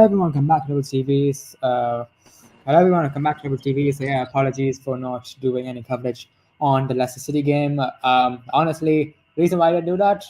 Hello everyone, come back to Rebel TVs. Hello everyone, come back to Rebel TVs. So yeah, apologies for not doing any coverage on the Leicester City game. Honestly, reason why I didn't do that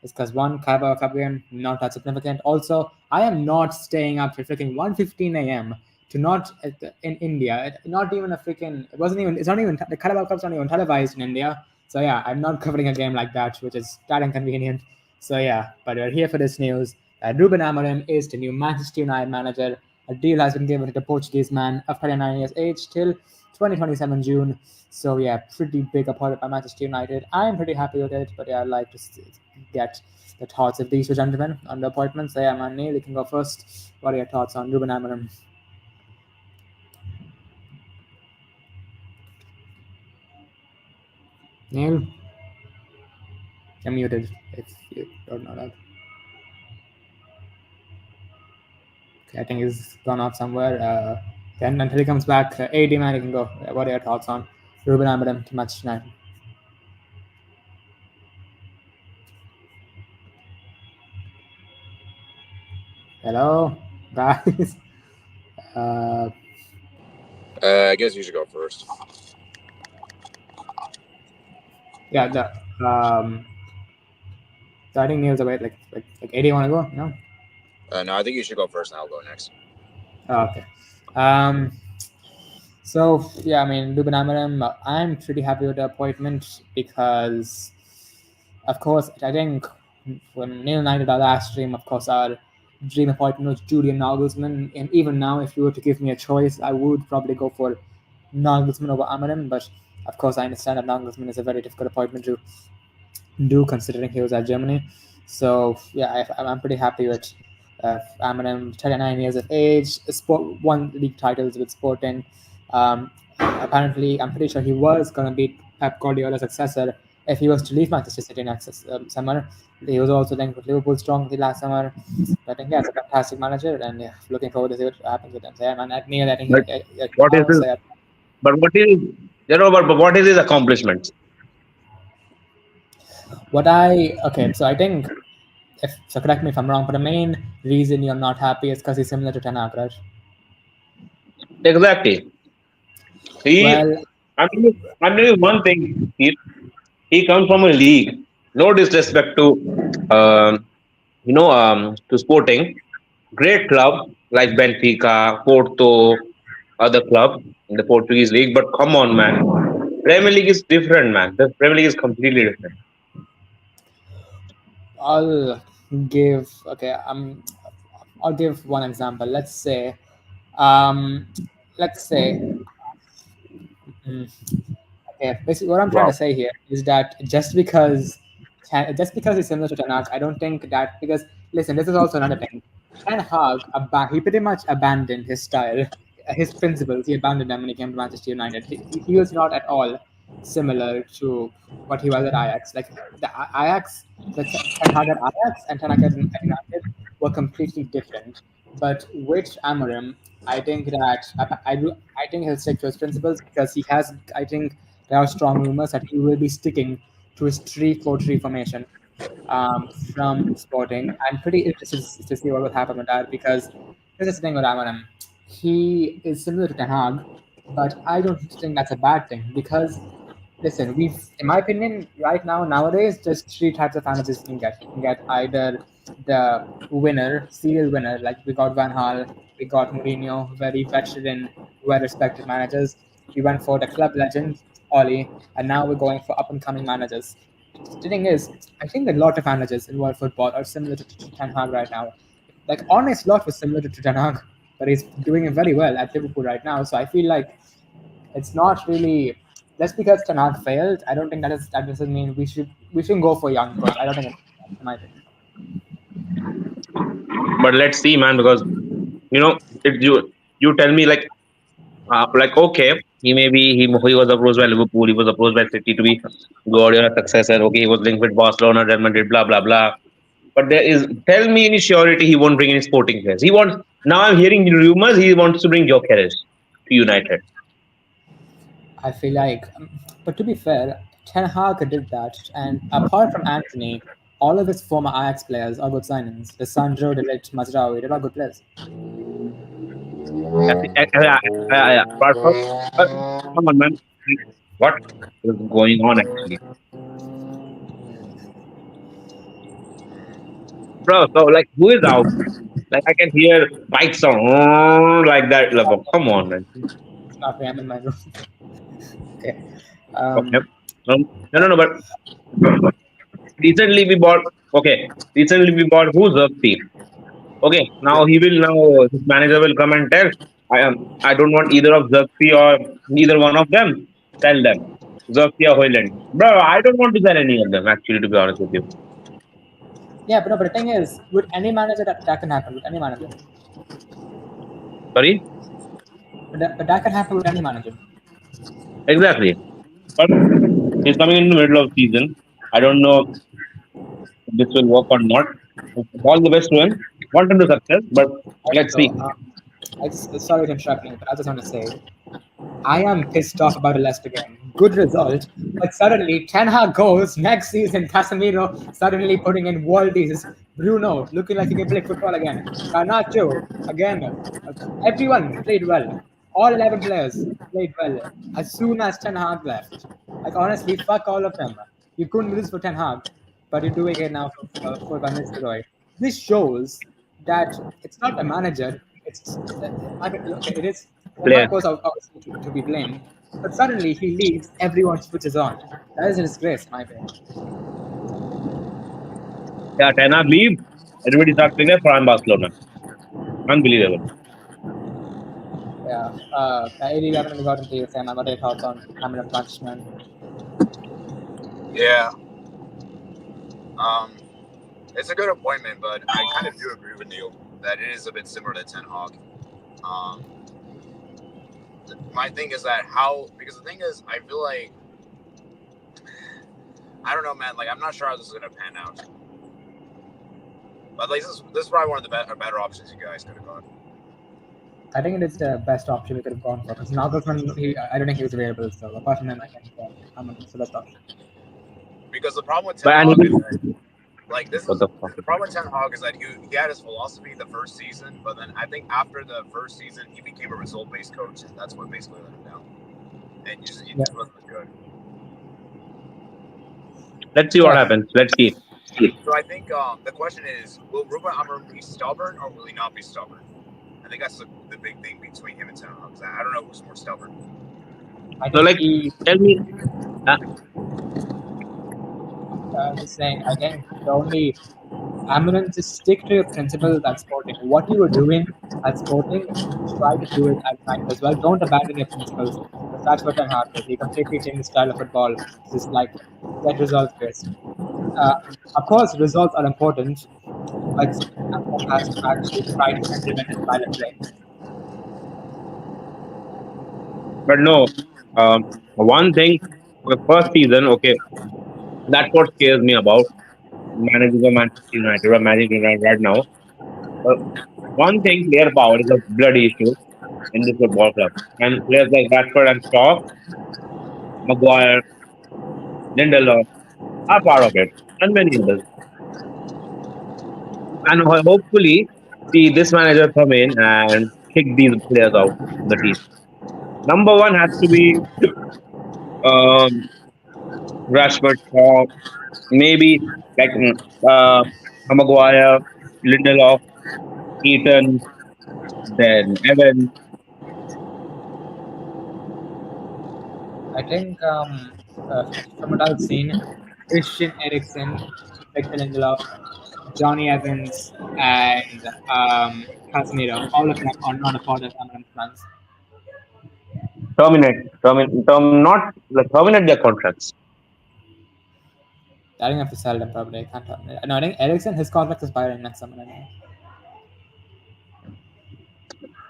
is because one, Carabao Cup game, not that significant. Also, I am not staying up till freaking 1:15 a.m. to not in India. Not even a freaking. It wasn't even. It's not even the Carabao Cup's not even televised in India. So yeah, I'm not covering a game like that, which is that inconvenient. So yeah, but we're here for this news. Ruben Amorim is the new Manchester United manager. A deal has been given to the Portuguese man of 39 years age till 2027 June. So yeah, pretty big appointment by Manchester United. I'm pretty happy with it, but yeah, I'd like to get the thoughts of these two gentlemen on the appointments. So yeah, man, Neil, you can go first. What are your thoughts on Ruben Amorim? Neil, you're muted if you don't know that. Okay, I think he's gone off somewhere. Then until he comes back, AD man, you can go. What are your thoughts on Ruben Amorim to Manchester United? Hello, guys. Uh, I guess you should go first. yeah, so I think Neil's away. Like 80. Want to go? No. No, I think you should go first, and I'll go next. Oh, okay. Um. So yeah, I mean, Ruben Amorim, I'm pretty happy with the appointment because, of course, I think when Neil and I did our last stream, of course, our dream appointment was Julian Nagelsmann, and even now, if you were to give me a choice, I would probably go for Nagelsmann over Amorim. But of course, I understand that Nagelsmann is a very difficult appointment to do considering he was at Germany. So yeah, I'm pretty happy with Amorim, 39 years of age, sport won league titles with Sporting. Apparently, I'm pretty sure he was going to be Pep Guardiola's successor if he was to leave Manchester City next summer. He was also linked with Liverpool strongly last summer. But I think yeah, it's a fantastic manager, and yeah, looking forward to see what happens with him. So yeah, man, at Neil, I think But what is his? so, yeah. But what is but what is his accomplishments? So I think so correct me if I'm wrong, but the main reason you're not happy is because he's similar to Ten Hag, right? Exactly. He, Well, I'm telling you one thing. He comes from a league. No disrespect to, to Sporting. Great club like Benfica, Porto, other club in the Portuguese league. But come on, man. Premier League is different, man. The Premier League is completely different. I'll give okay. I'll give one example. Um, let's say, mm, okay. Basically, what I'm trying to Wow. say here is that just because he's similar to Ten Hag, I don't think that because listen, this is also another thing. Ten Hag, he pretty much abandoned his style, his principles. He abandoned them when he came to Manchester United. He was not at all similar to what he was at Ajax. Like Ten Hag at Ajax and Ten Hag at United were completely different. But with Amorim, I think that I think he'll stick to his principles because he has. I think there are strong rumors that he will be sticking to his 3-4-3 formation from Sporting. I'm pretty interested to see what will happen with that because here's the thing with Amorim. He is similar to Ten Hag, but I don't think that's a bad thing because listen, in my opinion, right now, nowadays, just three types of managers you can get. You can get either the winner, serial winner, like we got Van Gaal, we got Mourinho, very veteran, well-respected managers. We went for the club legend, Oli, and now we're going for up-and-coming managers. The thing is, I think a lot of managers in world football are similar to Ten Hag right now. Like, honest lot was similar to Ten Hag, but he's doing it very well at Liverpool right now. So I feel like it's not really just because Tanakh failed. I don't think that doesn't mean we shouldn't go for young coach. I don't think it's my opinion. But let's see, man, because you tell me like okay, he was approached by Liverpool, he was approached by City to be Guardiola successor. Okay, he was linked with Barcelona, Real Madrid, blah blah blah. But there is tell me any surety he won't bring any sporting players. He wants now. I'm hearing rumors he wants to bring Joe Harris to United. I feel like, but to be fair, Ten Hag did that, and apart from Anthony, all of his former Ajax players are good signings. The Sandro, De Ligt, Mazraoui, they're all good players. Apart from, uh, come on, man. What is going on actually, bro? So like, who is out? Like I can hear bike sound like that. Like, oh, come on, man. Sorry, I'm in my room. Okay. Okay. Um, No, no, no. But recently we bought. Okay. Recently we bought who's Xerxes. Okay. Now he will now his manager will come and tell. I don't want either of Xerxes or neither one of them. Sell them. Xerxes or Hoyland. Bro, I don't want to sell any of them. Actually, to be honest with you. yeah, but no, but the thing is, with any manager that can happen with any manager. Sorry. But that can happen with any manager. Exactly. But he's coming in the middle of season. I don't know if this will work or not. All the best to him. Want him to success, but let's Also, see. I just sorry to interrupt you, but I just want to say I am pissed off about the Leicester game. Good result, but suddenly Ten Hag goes next season. Casemiro suddenly putting in worldies. Bruno looking like he can play football again. Garnacho again. Everyone played well. All 11 players played well as soon as Ten Hag left. Like honestly, fuck all of them. You couldn't lose for Ten Hag, but you're doing it now for Van Nistelrooy. This shows that it's not the manager. It's I mean, okay, it is. Ten Player. Hag was obviously to be blamed, but suddenly he leaves, everyone switches on. That is a disgrace, in my opinion. Yeah, Ten Hag leave. Everybody starts playing for Barcelona. Unbelievable. Yeah. 80, we haven't really gotten to you, Sam. What are your thoughts on Hammer of Punishment? Yeah. Um, it's a good appointment, but I kind of do agree with you that it is a bit similar to Ten Hag. Um, my thing is that how because the thing is I feel like I don't know, man. Like I'm not sure how this is gonna pan out. But like this is probably one of the better options you guys could have got. I think it is the best option we could have gone for because Nagelsmann, I don't think he was available. So apart from him, I think Hammer is the best option. Because the problem with Ten But and Hag he is will. that like this What is the fuck? the problem with Ten Hag is that he had his philosophy the first season, but then I think after the first season he became a result based coach, and that's what basically let him down. And he Yeah. just wasn't good. Let's see what Yeah. happens. Let's see. So I think the question is, will Ruben Amorim be stubborn or will he not be stubborn? I think that's the big thing between him and Ten Hag. I don't know who's more stubborn. I So think like, he tell me. Uh, just saying. I think the only Amarin, just stick to your principles at Sporting. What you were doing at Sporting, try to do it at United as well. Don't abandon your principles because that's what Ten Hag did. He completely changed the style of football, just like get results based. Of course, results are important, but someone has to actually try to implement a style of play. but no. One thing. The first season, okay, that's what scares me about managing the Manchester United or managing United right now. Uh, One thing, player power is a bloody issue in this football club, and players like Rashford and Shaw, Maguire, Lindelof are part of it, and many others. And hopefully, see this manager come in and kick these players out of the team. Number one has to be um, Rashford, Shaw, maybe like Maguire, Lindelof, Eaton, then Evan. I think from what I've seen, Christian Eriksen, Victor Lindelof, Johnny Evans, and Casemiro, all of them are not a part of Amarim's plans. Not like terminate their contracts. I think I have to sell them probably. I can't. No, I think Eriksen, his contract is expiring next summer. Anyway.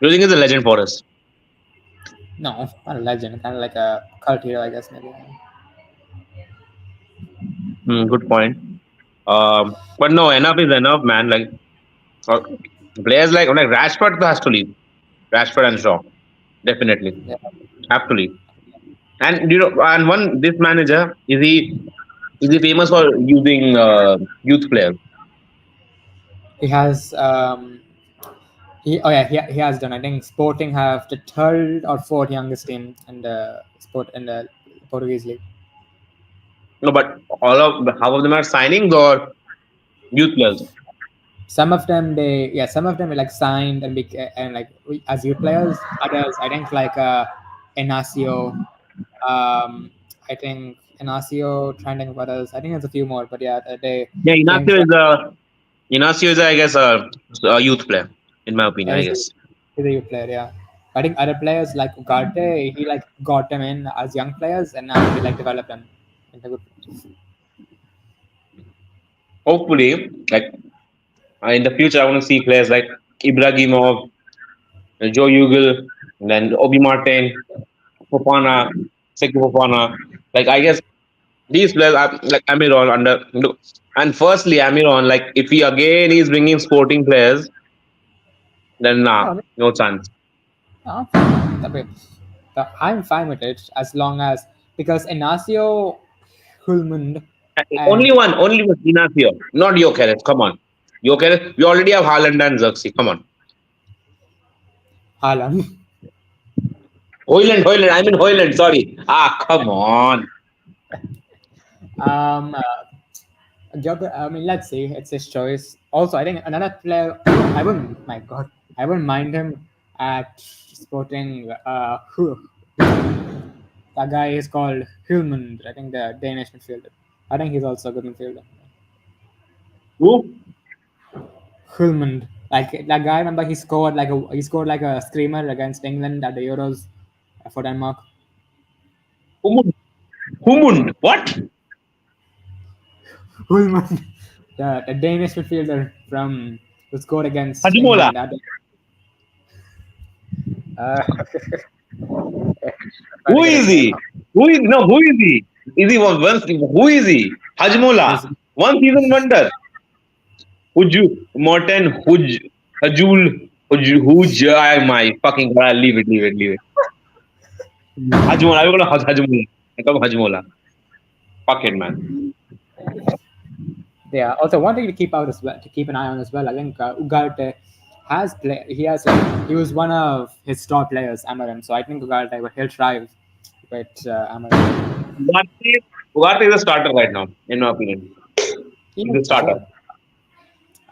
Losing is a legend for us. No, not a legend. Kind of like a cult hero, I guess maybe. Good point. But no, enough is enough, man. Like uh, players like Rashford has to leave. Rashford and Shaw definitely Yeah, have to leave. And and one this manager is he famous for using youth players? he has he has done. I think Sporting have the third or fourth youngest team in the sport in the Portuguese league. No, but all of half of them are signings or youth players. Some of them some of them were like signed and like as youth players. Others I think like Inacio, I think Inacio, trying to think of others. I think there's a few more, but yeah, they Yeah, came from. Inacio is I guess a youth player in my opinion. Yeah, I guess. he's a youth player. Yeah, I think other players like Ugarte, he like got them in as young players, and now he like developed them into good. Hopefully, like in the future, I want to see players like Ibrahimov, Joe Ugal, and then Obi Martin, Fofana, Sekou Fofana. Like I guess these players are like Amiron under. Look, and firstly, Amiron, like if he again is bringing sporting players, then Oh, nah, no chance. no, wait, I'm fine with it as long as because Inacio, Hulmund, and Only one, Inacio, not Jokeres. Come on, Jokeres. We already have Haaland and Xerxes. Come on, Haaland. Hoyland. I mean Hoyland. Sorry. Come on. Um, I mean, let's see. It's his choice. Also, I think another player. I wouldn't. My God, I wouldn't mind him at Sporting. Who that guy is called Hulmund. I think the Danish midfielder. I think he's also a good midfielder. Who? Hulmund, like that guy. Remember, he scored like a screamer against England at the Euros for Denmark. Humund. Humund. What? Hulmund, the Danish midfielder from who scored against Hajimola. England at the. Uh, try Who to get his is name. he? Who is no? Who is he? Is he one? Who is he? Hajmola. His One season wonder. Morten Huj. My fucking god. Leave it. Hajmola. I'm gonna Hajmola. I come Hajmola. Fuck it, man. Yeah. Also, one thing to keep out as well, to keep an eye on as well. I think Ugarte has play. He has like, he was one of his top players, Amorim. So I think Ugarte he'll thrive with Amorim. Ugarte, Ugarte is a starter right now, in my opinion. He's Even a starter. so,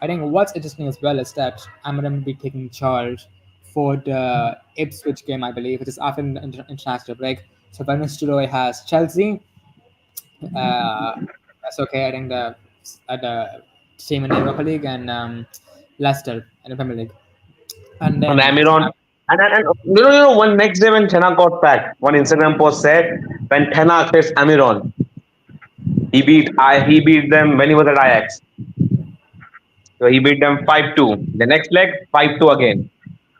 I think what's interesting as well is that Amorim will be taking charge for the Ipswich game, I believe, which is after the international break. So Van Nistelrooy has Chelsea. That's okay. I think the team in the Europa League and Leicester in the Premier League. And On then I think Amiron. And one next day when Tenak got sacked, one Instagram post said when Tenak faced Amiron, he beat them when he was at Ajax. So he beat them 5-2. The next leg, 5-2 again.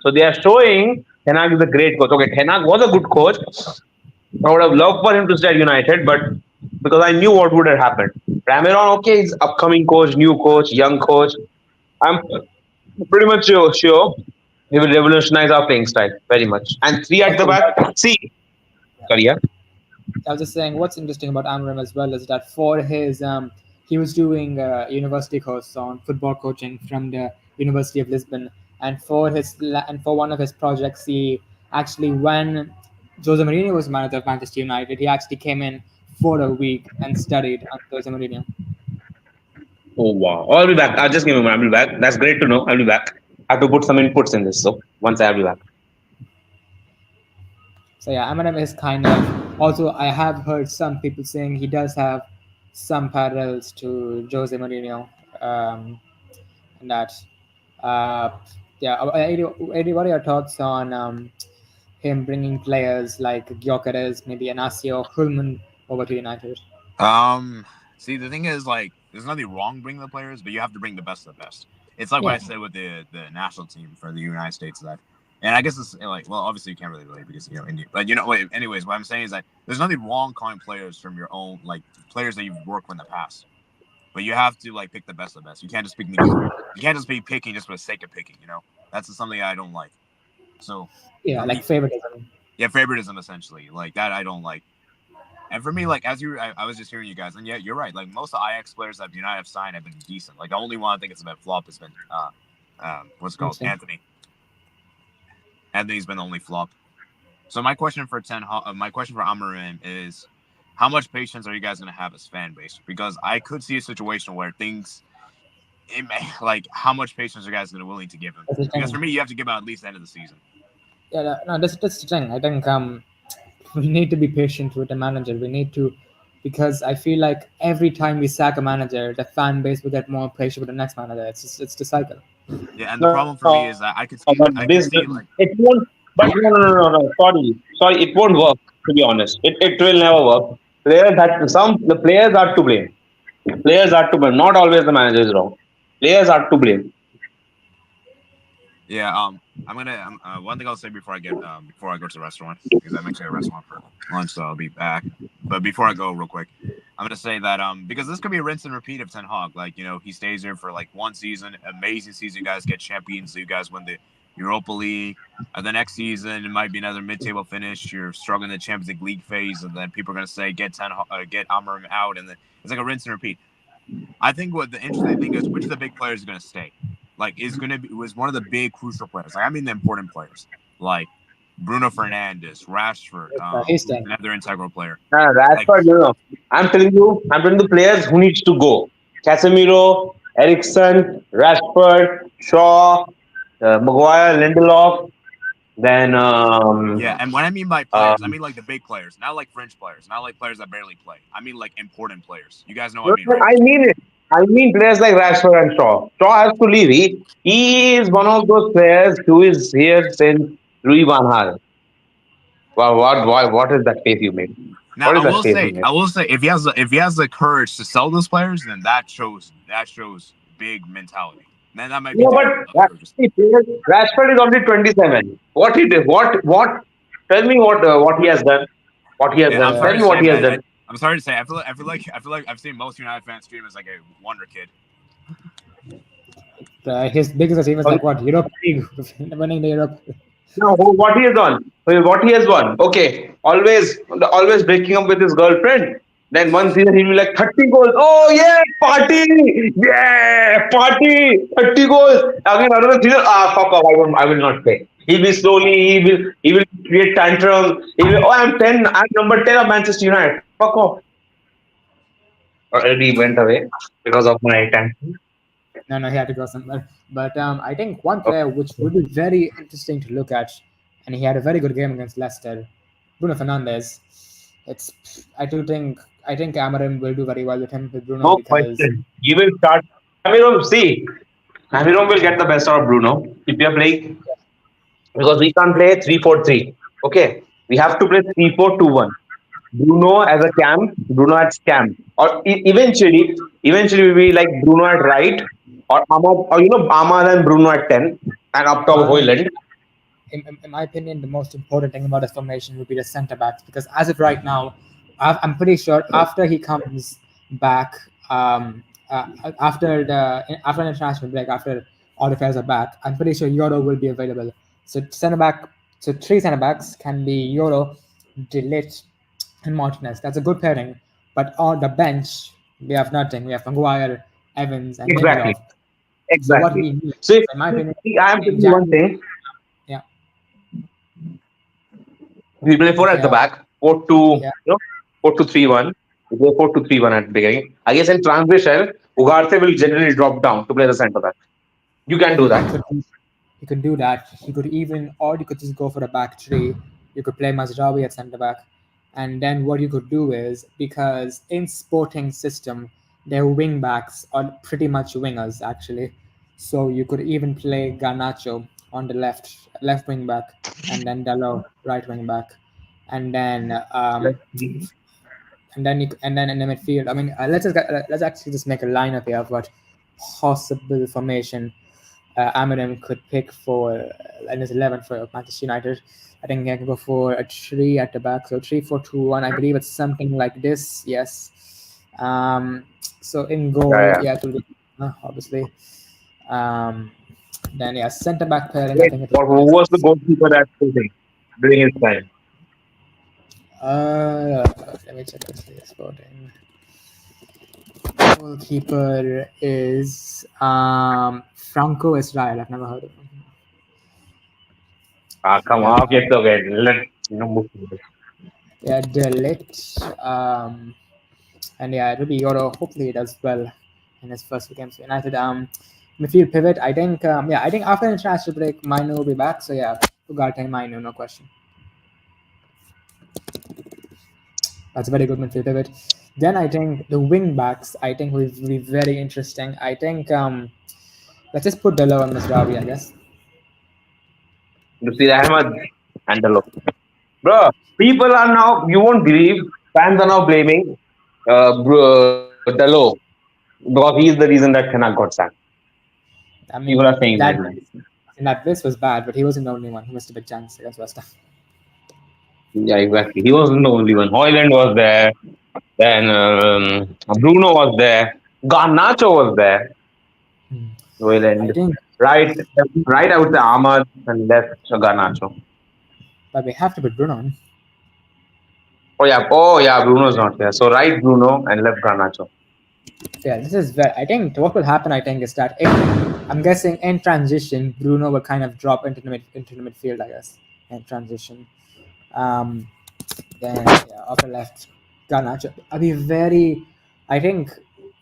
So they are showing Tenak is a great coach. Okay, Tenak was a good coach. I would have loved for him to stay at United, but because I knew what would have happened. Ramiron, okay, he's upcoming coach, new coach, young coach. I'm pretty much sure he will revolutionize our playing style very much. And three at the also back. See, sorry, yeah. I was just saying what's interesting about Amorim as well is that for his he was doing a university course on football coaching from the University of Lisbon, and and for one of his projects, he actually when Jose Mourinho was manager of Manchester United, he actually came in for a week and studied under Jose Mourinho. Oh wow. I'll be back. Just give me a moment. I'll be back. That's great to know. I'll be back. I have to put some inputs in this. So once I'll be back. So yeah, Eminem is kind of also. I have heard some people saying he does have some parallels to Jose Mourinho. And that, uh, yeah. Eddie, what are your thoughts on him bringing players like Gyökeres, maybe Inacio, Hulman over to United? See, the thing is, like, there's nothing wrong bringing the players, but you have to bring the best of the best. It's like what I Yeah, said with the national team for the United States. That, and I guess it's like, well, obviously you can't really relate because India. But wait, anyways, what I'm saying is that there's nothing wrong calling players from your own, like players that you've worked with in the past. But you have to like pick the best of the best. You can't just pick mediocre. You can't just be picking just for the sake of picking. That's something I don't like. So yeah, for like me, favoritism. yeah, favoritism essentially, like that I don't like. And for me, like I was just hearing you guys, and yeah, you're right. Like most of the Ajax players that United have signed have been decent. Like the only one I think it's been flop has been what's it called Interesting. Anthony. and he's been the only flop. So my question for Amorim is, how much patience are you guys going to have as fan base? Because I could see a situation where like how much patience are you guys going to willing to give him? That's the Because for thing. me, you have to give him at least the end of the season. Yeah, no, that's the thing. I think we need to be patient with the manager. We need to, because I feel like every time we sack a manager, the fan base will get more pressure with the next manager. It's the cycle. Yeah, and the problem for me is that No, but I this could see like it won't. But no. Sorry, it won't work. To be honest, it will never work. The players are to blame. Players are to blame. Not always the manager is wrong. Players are to blame. yeah. One thing I'll say before I go to the restaurant, because I'm actually at a restaurant for lunch, so I'll be back. But before I go, real quick, I'm gonna say that because this could be a rinse and repeat of Ten Hag. Like he stays here for like one season, amazing season. You guys get champions. So you guys win the Europa League. And the next season it might be another mid-table finish. You're struggling in the Champions League phase, and then people are gonna say get Amorim out, and then it's like a rinse and repeat. I think what the interesting thing is, which of the big players are going to stay? Like, is going to be was one of the big crucial players. Like, I mean, the important players, like Bruno Fernandes, Rashford, He's who's staying. another integral player. Like, Rashford, I'm telling the players who needs to go. Casemiro, Ericsson, Rashford, Shaw, Maguire, Lindelof. Then yeah, and what I mean by players, I um, mean like the big players, not like fringe players, not like players that barely play. I mean like important players. You guys know what I mean, right? I mean it. I mean players like Rashford and Shaw. Shaw has to leave. He is one of those players who is here since Louis Van Gaal. Wow, what is that face you made? Now What is that face you made? I will say, if he has the courage to sell those players, then that shows big mentality. Then that might be No, but different. Other coaches. Rashford is only 27. What he did? What? Tell me what he has done. What he has Yeah, I'm done. Uh, Tell sorry me to say, what he has man. done. I'm sorry to say. I feel like I've seen most United fans stream as like a wonder kid. his biggest achievement is like what, Europe League, winning the Europe. No, what he has done. What he has won. Okay, always breaking up with his girlfriend. Then one season he'll be like 30 goals. Oh yeah, party, 30 goals. Again another season. Fuck off. I will not play. He'll be slowly. He will create tantrums. He will. Oh, I'm 10. I'm number 10 of Manchester United. Fuck off. Already went away because of my tantrum. No, he had to go somewhere. But I think one player which would be very interesting to look at, and he had a very good game against Leicester, Bruno Fernandes. I think Amarim will do very well with him with Bruno No because question. He will start. Amirom, see, Amirom will get the best out of Bruno if we are playing because we can't play 3-4-3. Okay, we have to play 3-4-2-1. Bruno as a cam, Bruno at cam, or eventually we will be like Bruno at right, or Ahmad, or Ahmad and Bruno at 10, and up top my Hoyland. in my opinion, the most important thing about this formation would be the centre backs because as of right now, I'm pretty sure after he comes back, after the international break, after all the players are back, I'm pretty sure Euro will be available. So three centre backs can be Euro, Delit, and Martinez. That's a good pairing. But on the bench, we have nothing. We have Maguire, Evans, and Exactly, Lindelof. So what exactly. we need, So in my opinion, I am in telling you one January, thing: yeah, we play four okay, at the back, four to yeah. 4-2-3-1. We play 4-2-3-1 at the beginning. I guess in transition, Ugarte will generally drop down to play the centre back. You can do He that. could he could do that. He could even, or you could just go for a back three. You could play Mazraoui at centre back, and then what you could do is because in Sporting system their wing backs are pretty much wingers actually, so you could even play Garnacho on the left wing back, and then Dalot right wing back, and then Let's see. in the midfield. I mean, let's actually just make a lineup here of what possible formation Amorim could pick for in his 11 for Manchester United. I think I can go for a three at the back, so 3-4-2-1. I believe it's something like this. Yes. So in Yeah, goal, yeah. yeah, it will be obviously. Um, then yeah, centre back pairing. I Wait, think it will be who this. was the goalkeeper that shooting during his time? Uh, Let me check this. Sporting goalkeeper is Franco Israel. I've never heard of him. Ah, come Yeah, on. Okay, it's okay. Let's move to yeah, Delict. And yeah, Ruby Yoro hopefully does well in his first few games for United. Midfield pivot. I think. Yeah, I think after the international break, Mino will be back. So yeah, Ugarte and Mino, no question. That's a very good midfield pivot. Then I think the wing backs. I think will be very interesting. I think. Let's just put Delo and Masraoui, I guess. Nusir Ahmed and the look. Bro, people are now, you won't believe, fans are now blaming Delo because he is the reason that Kanak got sacked. I People are mean saying right that now. that this was bad, but he wasn't the only one who missed a big chance against West Ham. Yeah, exactly. He wasn't the only one. Hoyland was there. Then Bruno was there. Garnacho was there. I Hoyland. think, Right, right. I would say Ahmad and left Garnacho. but we have to put Bruno on. Oh yeah. Bruno's not here. So right, Bruno and left Garnacho. Yeah, this is very. I think what will happen. I think is that if I'm guessing in transition, Bruno will kind of drop into the midfield. I guess in transition. Um, then yeah, upper left, Garnacho. I'll be very. I think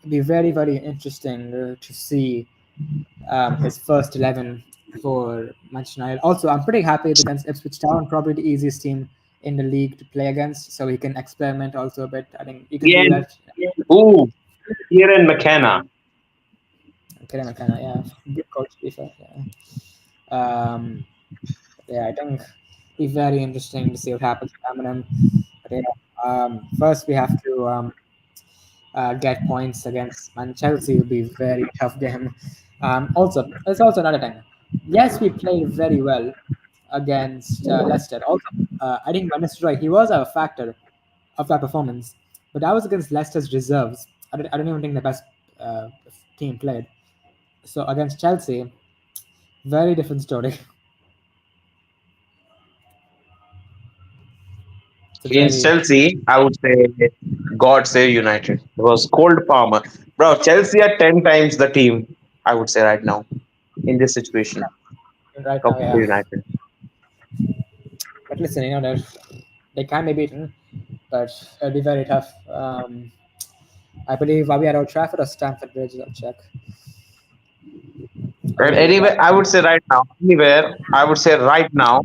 it'll be very interesting to see his first 11 for Manchester United. Also, I'm pretty happy against Ipswich Town, probably the easiest team in the league to play against, so he can experiment also a bit. I think you can do Ian, that. ooh, Kieran McKenna. Okay, kind of, yeah, good coach to be fair. Yeah. Um, yeah, I think be very interesting to see what happens with Amorim. But yeah, first we have to get points against Man Chelsea will be a very tough game. Also, it's also another thing. Yes, we played very well against Leicester. Also, I think Van right. He was a factor of that performance, but that was against Leicester's reserves. I don't even think the best uh, team played. So against Chelsea, very different story. It's a Against very Chelsea, I would say God save United. It was cold Palmer. Bro, Chelsea are 10 times the team, I would say right now, in this situation, right now, compared to yeah. United. But listen, they can be beaten, but it'll be very tough. I believe are we at Old Trafford or Stamford Bridge? I'll check. I Right? believe Anyway, I would say right now, anywhere, I would say right now,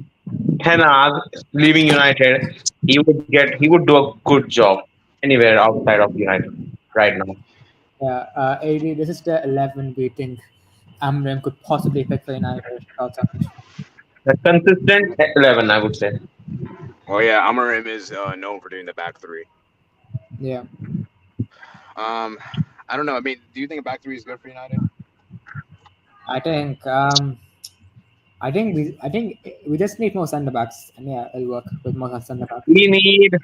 Ten Hag leaving United, he would do a good job anywhere outside of United right now. yeah, AD. This is the 11 we think Amram could possibly pick for United. Thoughts on it? A consistent 11, I would say. Well, yeah, Amorim is known for doing the back three. Yeah, Um, I don't know. I mean, do you think a back three is good for United? I think I think we just need more centre backs, and yeah, it'll work with more centre backs. We need.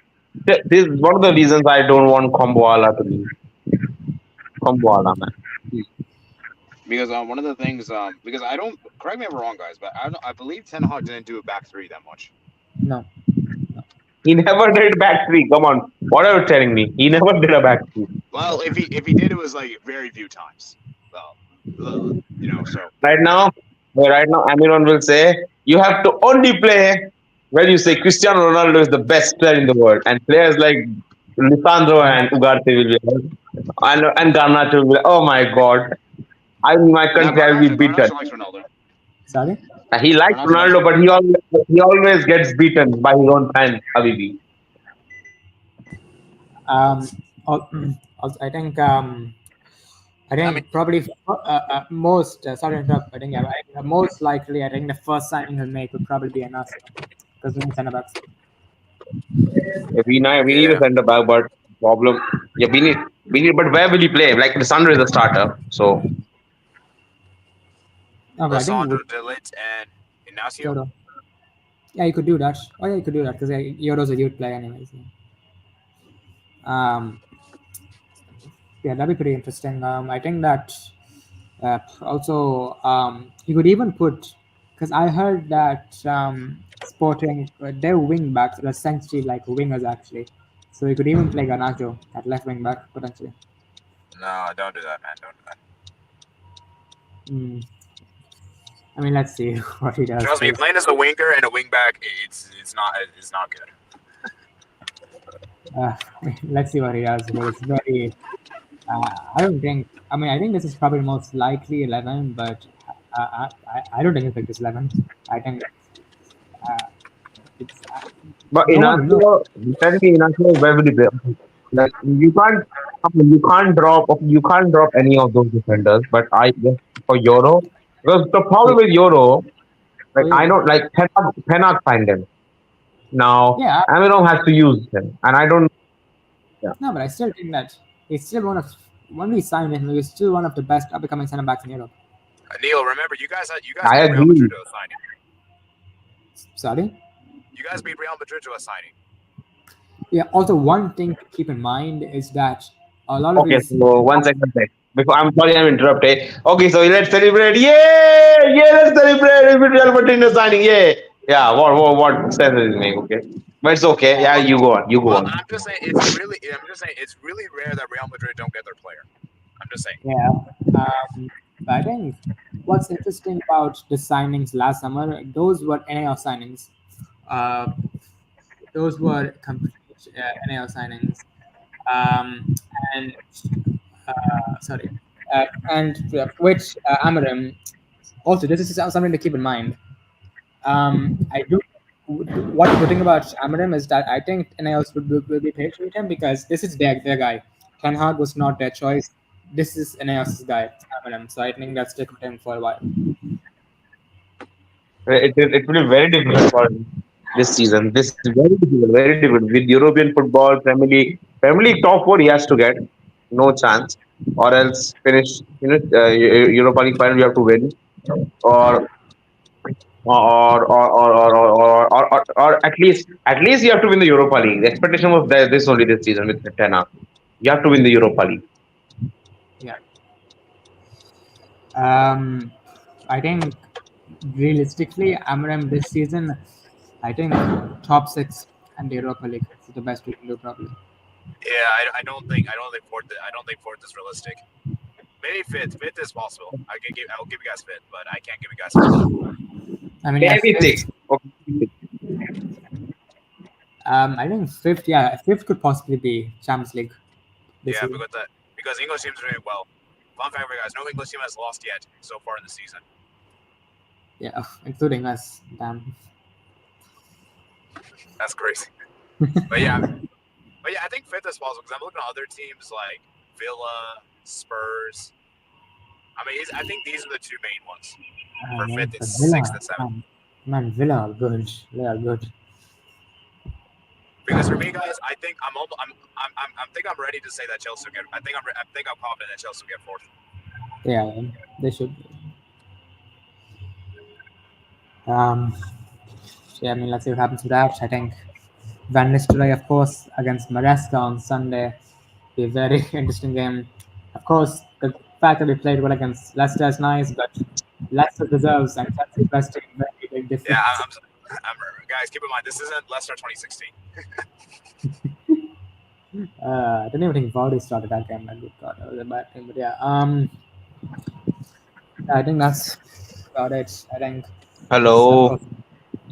This is one of the reasons I don't want Komboala to leave. Komboala, man. Because one of the things, because I don't correct me if I'm wrong, guys, but I believe Ten Hag didn't do a back three that much. No, no. He never did back three. Come on. What are you telling me? He never did a back three. Well, if he did, it was like very few times. Well, so Right now, right now, Amiron will say, you have to only play when you say Cristiano Ronaldo is the best player in the world. And players like Lisandro Yeah, and Ugarte will be like, and Garnacho will be like, oh my God. I in my now country, I will be beaten. Garnacho likes Ronaldo. sorry. He likes Garnacho likes Ronaldo, but Ronaldo. he always gets beaten by his own fans, Habibi. Um, also, I I mean, think probably most sorry to interrupt. I think yeah, most likely I think the first signing he'll make would probably be an Arsenal because we need centre backs. We need a yeah, centre back, but problem. Yeah, we need. But where will he play? Like Lisandro is a starter, so No, but I think Lissandro, with Delit, and Ignacio. Yoro, yeah, you could do that. Oh yeah, you could do that because yeah, Yoro's a youth player anyways. Yeah. Um, yeah, that'd be pretty interesting. I think that also you could even put because I heard that Sporting their wing backs are essentially like wingers actually, so you could even play Garnacho at left wing back potentially. No, don't do that, man. Don't do that. Mm. I mean, let's see what he does. Trust me, 'Cause, playing as a winger and a wingback, it's not good. let's see what he does. Because it's very. I don't think. I mean, I think this is probably most likely 11, but I don't think it's like this 11. I think uh, it's But no one knows. tell me, Inacio is very big. Like you can't drop any of those defenders. But I guess for Euro, because the problem with Euro, Oh like yeah, I yeah, don't like Penag find him now. yeah. Amirom has to use him, and I don't. Yeah, No, but I still think that he's still one of when we signed him, he was still one of the best up and coming center backs in Europe. Neil, remember you guys I beat Real Madrid agree. to a signing. Sorry. You guys beat Real Madrid to a signing. Yeah. Also, one thing to keep in mind is that a lot of Okay, these. so 1 second. Before I'm sorry, I'm interrupted. Okay, so let's celebrate. Yay! Yeah, let's celebrate with Real Madrid signing. Yeah, yeah. What sense does it make? Okay, but it's okay. Yeah. Yeah, you go on. You go Well, on. I'm just saying it's really rare that Real Madrid don't get their player. I'm just saying. Yeah. But I think what's interesting about the signings last summer, those were NAL signings. Uh, those were complete NAL signings. Um, and sorry, which Amorim. Also, this is something to keep in mind. I do. What the thing about Amorim is that I think NILs will be paid to him because this is their guy. Ten Hag was not their choice. This is NIL's guy, Amorim. So I think that's stick with him for a while. It will be very difficult for this season. This is very difficult with European football, Premier League top four. He has to get no chance, or else finish. Europa League final you have to win, or or at least you have to win the Europa League. The expectation was there this only this season with Tena. You have to win the Europa League. Yeah. Um, I think realistically, Amorim this season, I think top six and the Europa League is the best we can do probably. Yeah, I don't think fourth is realistic. Maybe fifth. Fifth is possible. I'll give you guys fifth, but I can't give you guys fourth. I mean, yeah, Maybe fifth. six. Okay. I think fifth. Yeah, fifth could possibly be Champions League this Yeah, season. because English team's doing well. Fun fact for you guys: no English team has lost yet so far in the season. Yeah, including us. Damn. That's crazy. But yeah, I think fifth is possible because I'm looking at other teams like Villa, Spurs. I think these are the two main ones for Man, fifth and but sixth Villa, and seventh. Villa are good. They are good. Because for me, guys, I think I think I'm ready to say that Chelsea will get. I think I'm confident that Chelsea will get fourth. Yeah, they should. Um, yeah, I mean, let's see what happens with that. I think Van Nistelrooy, of course, against Maresca on Sunday, be a very interesting game. Of course, the fact that we played well against Leicester is nice, but Leicester deserves and Chelsea's best team very big Yeah, difference. guys. Keep in mind this isn't Leicester 2016. I don't even think Vardy started that game. Good God, that was a bad thing. But yeah, I think that's about it. I think it's of Hello. course.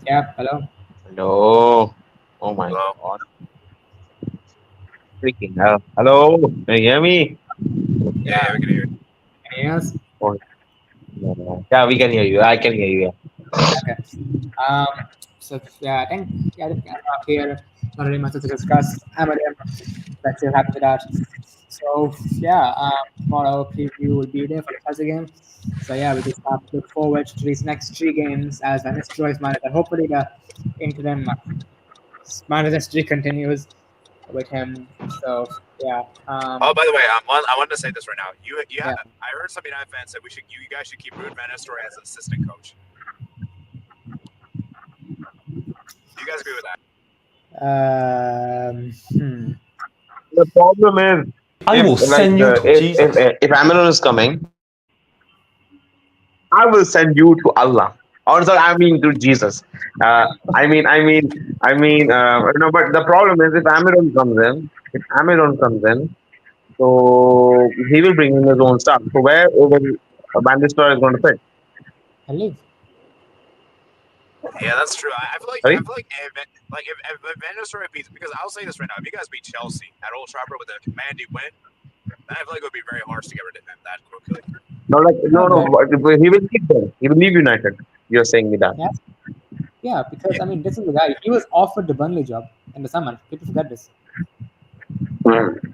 Yeah, hello. Hello. Oh my Hello. god. Freaking hell. Hello. Can you hear me? Yeah, Yeah, we can hear. can you hear us? Oh, yeah, we can hear you. I can hear you. Okay. Um, so yeah, I think I'm up here. Not really much to discuss. Amorim, let's see what happens with that. So yeah, tomorrow preview will be there for the Chelsea game. So yeah, we just have to look forward to these next three games as Van Nistelrooy's manager. Hopefully the interim manager streak continues with him. So yeah, Oh, by the way, I wanted to say this right now. yeah. I heard some United fans say you guys should keep Ruben Van Nistelrooy as assistant coach. Do you guys agree with that? Hmm. The problem is I if will like send you to Jesus. if Amazon is coming, I will send you to Allah. Or sorry, I mean to Jesus. Uh, but the problem is if Amazon comes in, so he will bring in his own stuff. So where over Bandistar is going to fit? I leave. Yeah, that's true. I Sorry? feel if Van Nistelrooy beats, because I'll say this right now, if you guys beat Chelsea at Old Trafford with a commanding win, then I feel like it would be very harsh to get rid of him that quickly. No, like No, no. but But he will keep them. He will leave United. You're saying me that. yeah, yeah, because Yeah. I mean, this is the guy. He was offered the Burnley job in the summer. People forget this. Mm.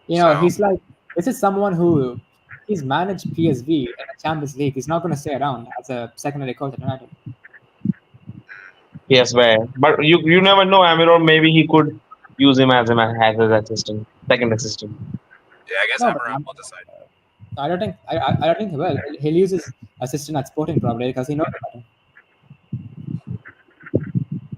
So He's like, this is someone who he's managed PSV in the Champions League. He's not going to stay around as a secondary coach at United. Yes, where? But you never know. Amorim maybe he could use him as his assistant, second assistant. yeah, I guess No, but Amorim will decide. I don't think I don't think he will. He'll use his assistant at Sporting probably because he knows about him.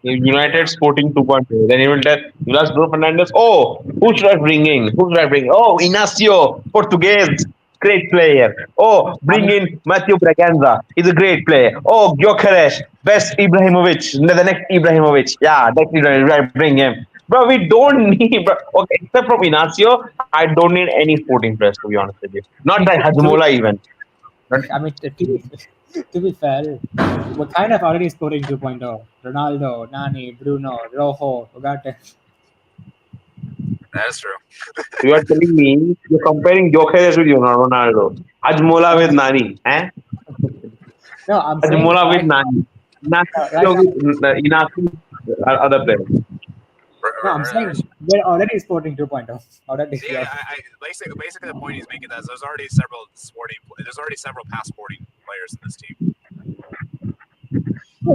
If Yeah, United Sporting 2.0, then he will tell Nicolas Bruno Fernandes, oh, who should I bring in? Who should I bring? Oh, Inacio, Portuguese, great player. Oh, I bring mean, in Matthew Braganza, he's a great player. Oh, Gyökeres, best Ibrahimovic, the next Ibrahimovic. Yeah, next Ibrahimovic, bring him. Bro, we don't need, bro. Okay, except from Inacio, I don't need any sporting players, to be honest with you. Not I mean that Hajmola even. But I mean, to be fair, we're kind of already scoring 2.0. Ronaldo, Nani, Bruno, Rojo, Ugarte. that is true. you are telling me you're comparing Gyökeres with Ronaldo. Hajmola with Nani. Eh? No, I'm saying Hajmola with right Nani. right Inacio now. with Inacio other players. No, I'm saying we're already sporting 2.0 already. Yeah, Yeah. basically the point he's making is there's already several past sporting players in this team.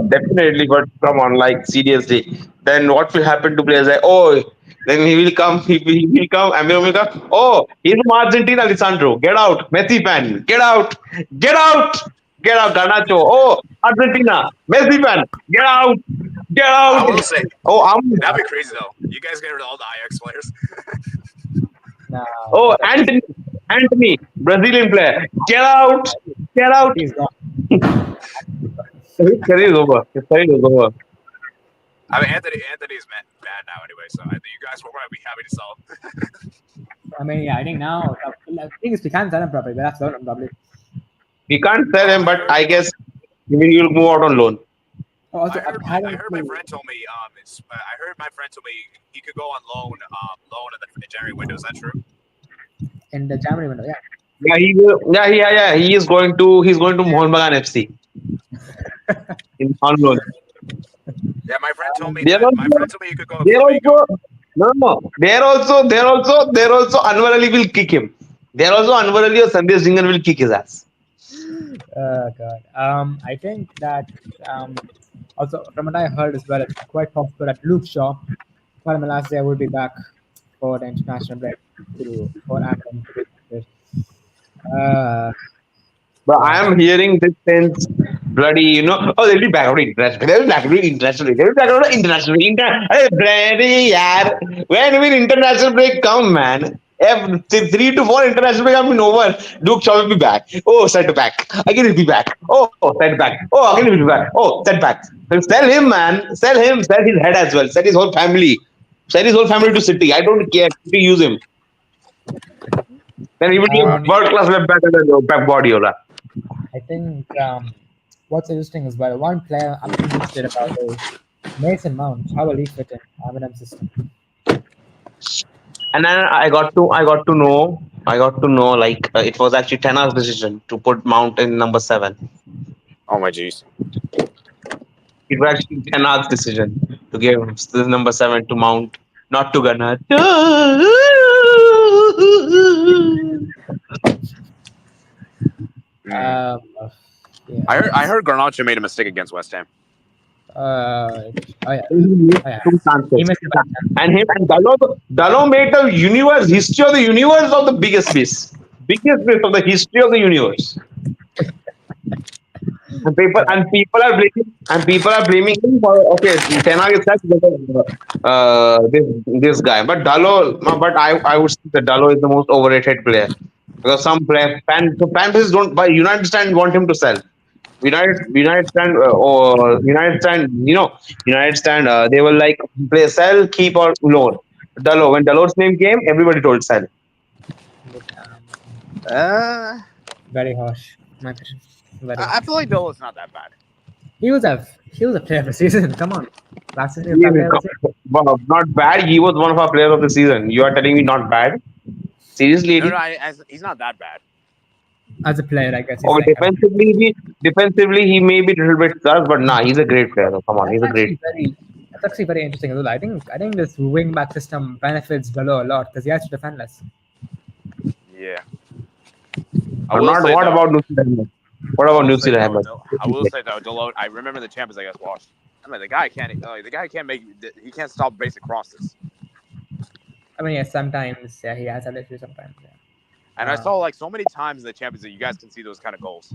Definitely, but come on, like seriously. Then what will happen to players like oh then he will come, he will come, Amir will come. Oh, he's from Argentina, Lisandro. Get out. Messi fan. Get out. Get out. Get out, Garnacho. Oh, Argentina. Messi fan. Get out. Get I out. will say Oh, I'm that'd be crazy though. You guys get rid of all the Ajax players. Nah, oh Anthony. Anthony, Brazilian player. Get out. Get out. he's gone. His career is over. His career is over. I mean, Anthony's bad now anyway, so I think you guys will probably be happy to sell him. I mean, yeah, I think now the thing is we can't sell him properly. But that's loan him probably. We can't sell Oh, him, but I guess he will move out on loan. Also, I heard my apparently, friend told me I heard my friend told me he could go on loan in the January window. Is that true? in the Germany window, yeah. Yeah, he will. Yeah. He is going to. He's going to Mohun Bagan FC on loan. Yeah, my friend told me They're that. My also. friend told me he could go to They're Flamengo. also. No, no. They're also. Anwar Ali will kick him. They're also Anwar Ali or Sandesh Jingan will kick his ass. God. I think that also from what I heard as well, it's quite possible that Luke Shaw, for Malaysia, will be back for the international break for Amorim to be good. Uh, But I yeah. am hearing this since bloody, oh, they'll be back out international. They'll be back out international. They'll be back out international. Hey, bloody, yaar. When will international break come, man? If 3 to 4 international break have been over, Luke Shaw will be back. Oh, set back. Again, he'll be back. Oh, set back. Oh, again, he'll be back. Oh, set back. So sell him, man. Sell him. Sell his head as well. Sell his whole family. Sell his whole family to City. I don't care to use him. Then he will be a You Uh, don't need. world class left back and then Pep Guardiola. I think what's interesting as well, one player I'm interested about is Mason Mount. How will he fit in Eminem's system? And then I got to know like it was actually Tena's decision to put Mount in number 7. Oh my jeez. It was actually Tena's decision to give the number 7 to Mount, not to Gunnar. Mm. Um, yeah, I that's heard Garnacho made a mistake against West Ham. oh yeah, He missed oh yeah. 2 chances. He missed a bad chance. And him and Dalot made the universe history of the universe of the biggest miss. Biggest miss of the history of the universe. And people are blaming him for okay. Tena is such this guy, but I would say that Dalo is the most overrated player because some fan bases don't, but United stand want him to sell. United stand or United stand, United stand. They will like play sell, keep or loan. Dalo, when Dalo's name came, everybody told sell. But, Uh, very harsh, my opinion. Very I harsh. feel like Dolo's not that bad. he was a player of the season. Come on, last season he was He a is player of the season well, not bad. He was one of our players of the season. You are telling me not bad? Seriously, No, no, Eddie? he's not that bad. as a player. I guess he's Oh, saying. defensively he may be a little bit sus, but nah, he's a great player. Come on, That's he's a great. actually very that's actually very interesting as well. I think this wing back system benefits Velo a lot because he has to defend less. Yeah, I But will not say what though. about Nusir Ahmed? What I about will say Nusir though. Ahmed? I will say though. Delote. I remember the Champions League I guys watched. I mean, the guy can't make. He can't stop basic crosses. I mean, yeah, sometimes yeah, he has had issues sometimes. Yeah, And I saw like so many times in the Champions League, you guys can see those kind of goals,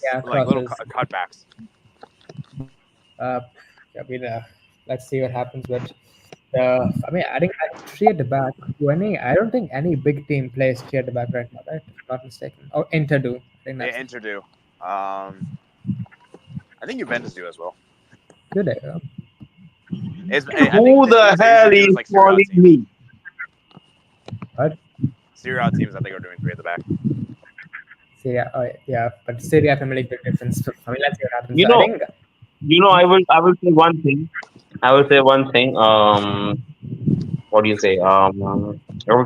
yeah, like little crosses. cutbacks. Uh, I mean, let's see what happens. But I mean, I think at three at the back. I don't think any big team plays three at the back right now, right? If I'm not mistaken. Oh, Inter do. I think They that's enter do. I think Juventus do as well. good. Yeah. I think Who the the teams that hell usually do is is like Serie A calling teams. me? But Serie A teams I think are doing three at the back. Syria, oh, yeah, but Syria Premier League big difference. I mean, let's see what happens. You I know, think I will say one thing. I will say one thing. What do you say? I will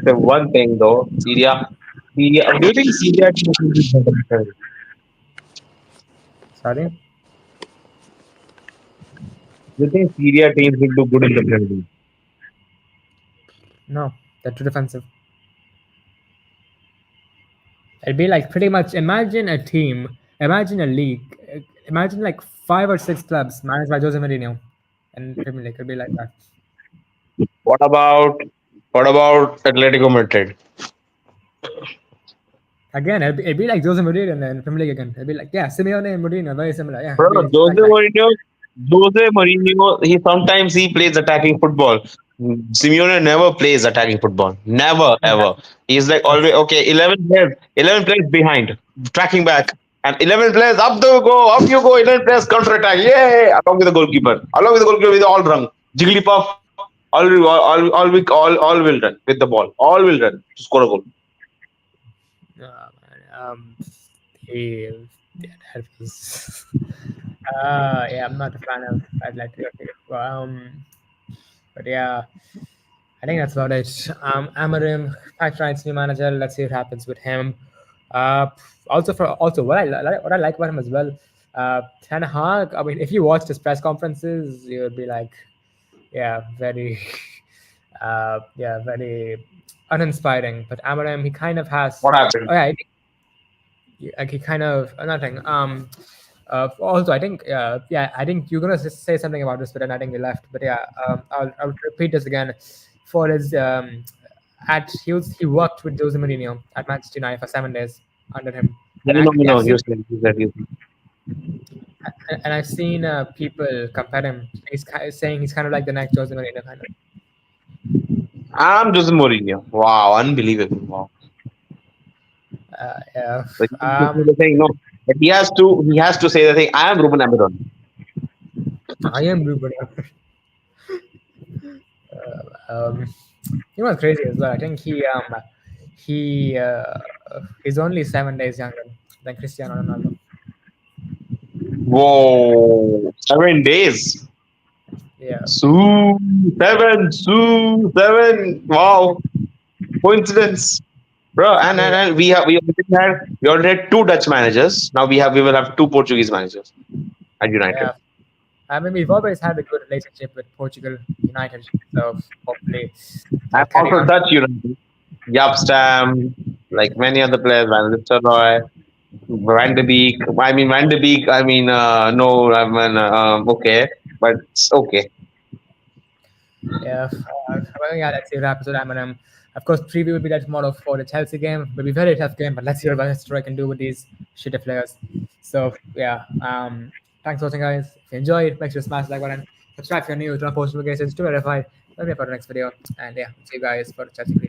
say one thing though. Syria. Do you think Syria can be better? sorry. Do you think Syria teams will do good in the Premier League? No, they're too defensive. It'd be like pretty much imagine a team, imagine a league, imagine like 5 or 6 clubs managed by Jose Mourinho and Premier League. It'd be like that. What about what about Atletico Madrid? Again, it'd be like Jose Mourinho and then Premier League again. It'd be like, yeah, Simeone and Mourinho, very similar. Yeah, Bro, it'd be like that. Jose Mourinho, he plays attacking football. Simeone never plays attacking football. Never Yeah, ever. He's like that's always okay. 11 players behind, tracking back, and 11 players up the go, up you go. 11 players counter attack. Yay! Along with the goalkeeper with all run. Jigglypuff, all will run with the ball. All will run to score a goal. um, he, yeah, that was. Yeah, I'm not a fan of Atletico. But yeah, I think that's about it. Amorim, Pipeline's new manager. Let's see what happens with him. Uh, also what I like about him as well. Ten Hag. I mean, if you watched his press conferences, you would be like, yeah, very, yeah, very uninspiring. But Amorim, he kind of has. What happened? Oh yeah, like he kind of nothing. Also, I think yeah, I think you're gonna say something about this, but then I think we left. But yeah, I'll repeat this again. For his he worked with Jose Mourinho at Manchester United for 7 days under him, and You I've know, seen you said. and I've seen people compare him. Saying he's kind of like the next Jose Mourinho kind of. I'm Jose Mourinho. Wow, unbelievable. Wow. Yeah. So he has to say the thing, no, but he has to say the thing. I am Ruben Amorim. I am Ruben. Um, you know what's crazy as well? I think he he's only 7 days younger than Cristiano Ronaldo. Whoa, 7 days. Yeah, Seven. Wow, coincidence, bro. And we already had two Dutch managers. Now we will have two Portuguese managers at United. yeah. I mean, we've always had a good relationship with Portugal United, so hopefully And that'll carry also on. Dutch United. Yapstam, like many other players, Van Nistelrooy, Van de Beek. I mean Van de Beek. No, I mean okay, but it's okay. Yeah, well, yeah. Let's see what happens with Amorim. Of course, preview will be there tomorrow for the Chelsea game. It'll be a very tough game, but let's see what Van Nistelrooy can do with these shitty players. So yeah, thanks for watching, guys. If you enjoyed, make sure to smash the like button. Subscribe if you're new. Turn on post notifications to verify. Let me upload the next video. And yeah, see you guys for the Chelsea preview.